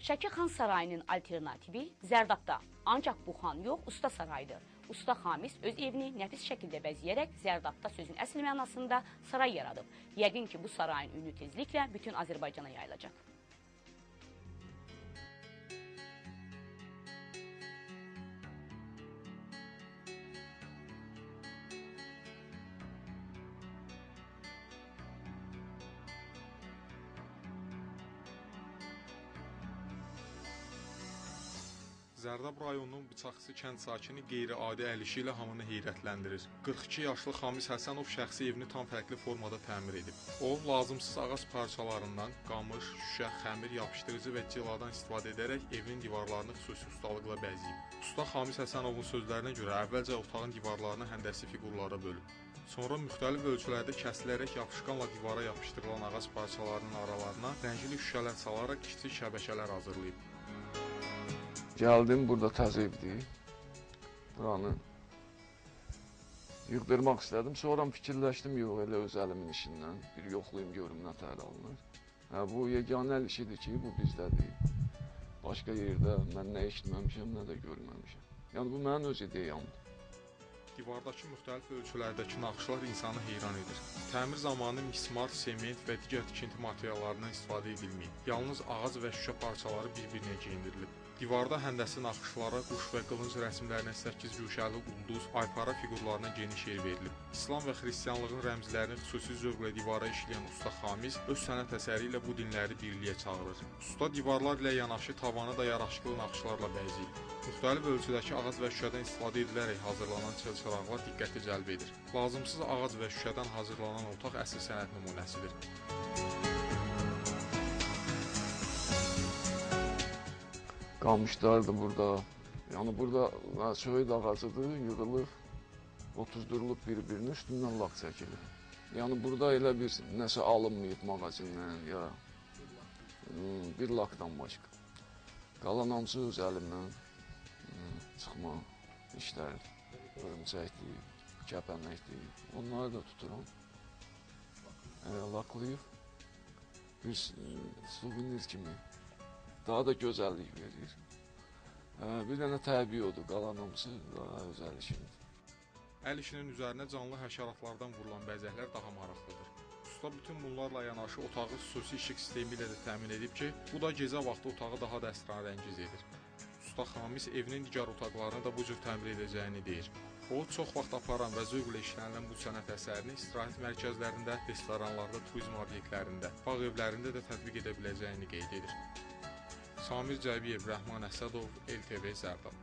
Şəki Xan Sarayının alternativi Zərdabda, ancaq bu xan yox, usta sarayıdır. Usta Xamis öz evini nəfis şəkildə bəzəyərək Zərdabda sözün əsl mənasında saray yaradıb. Yəqin ki, bu sarayın ünü tezliklə bütün Azərbaycana yayılacaq. Zərdab rayonunun Bıçaqçı kənd sakini qeyri-adi əl işi ilə hamını heyrətləndirir. 42 yaşlı Xamis Həsənov şəxsi evini tam fərqli formada təmir edib. O, lazımsız ağac parçalarından qamış, şüşə, xəmir, yapışdırıcı və ciladan istifadə edərək evinin divarlarını xüsusi ustalıqla bəzəyib. Usta Xamis Həsənovun sözlərinə görə əvvəlcə otağın divarlarını həndəsi fiqurlara bölüb. Sonra müxtəlif ölçülərdə kəsilərək yapışqanla divara yapışdırılan ağac parçalarının aralarına rəngli şüşələr salaraq kiçik şəbəkələr hazırlayıb. Gəldim, burada təzə evdir. Buranı yığdırmaq istədim. Sonra fikirləşdim, yox, elə öz əlimin işindən. Bir yoxlayım, görüm nə təhər alınır. Bu yeganə əl işidir ki, bu bizdədir. Başqa yerdə mən nə eşitməmişəm, nə də görməmişəm. Yəni, bu mənim öz ideyamdır. Divardakı müxtəlif ölçülərdəki naxışlar insanı heyran edir. Təmir zamanı mismar, sement və digər tikinti materiallarından istifadə edilməyib. Yalnız ağac və şüşə parçaları bir-birinə geyindirilib. Divarda həndəsi naxışlara, quş və qılınc rəsmlərinə 8 güşəli ulduz, aypara fiqurlarına geniş yer verilib. İslam və xristianlığın rəmzlərini xüsusi zövqlə divara işləyən usta Xamis öz sənət əsəri ilə bu dinləri birliyə çağırır. Usta divarlar ilə yanaşı tavanı da yaraşıqlı naxışlarla bəzəyib. Müxtəlif ölçüdəki ağac və şüşədən istifadə edilərək hazırlanan çılçıraqlar diqqəti cəlb edir. Lazımsız ağac və şüşədən hazırlanan otaq əsl sənət nümunəsidir. Qamışlardır burada. Yəni burada söyüd ağacıdır, yığılır, otuzdurulub bir-birinin üstündən lak çəkilir. Yəni burada elə bir nəsə alınmayıb mağazindən ya bir lakdan başqa. Qalan hamısı öz əlimdən çıxma işlər, hörümçəkdir, kəpənəkdir. Onları da tuturam. Laklayıb bir suvenir kimi daha da gözəllik verir. Bir dənə təbii odur, qalan hamısı daha öz əl işidir. Əl işinin üzərinə canlı həşəratlardan vurulan bəzəklər daha maraqlıdır. Usta bütün bunlarla yanaşı otağı xüsusi işıq sistemi ilə də təmin edib ki, bu da gecə vaxtı otağı daha da əsrarəngiz edir. Usta Xamis evinin digər otaqlarını da bu cür təmir edəcəyini deyir. O, çox vaxt aparan və zövqlə işlənilən bu sənət əsərini istirahət mərkəzlərində, restoranlarda, turizm obyektlərində, bağ evlərində də tətbiq edə biləcəyini qeyd edir. Samir Cəbiyev, Rəhman Əsədov, LTV Zərdab.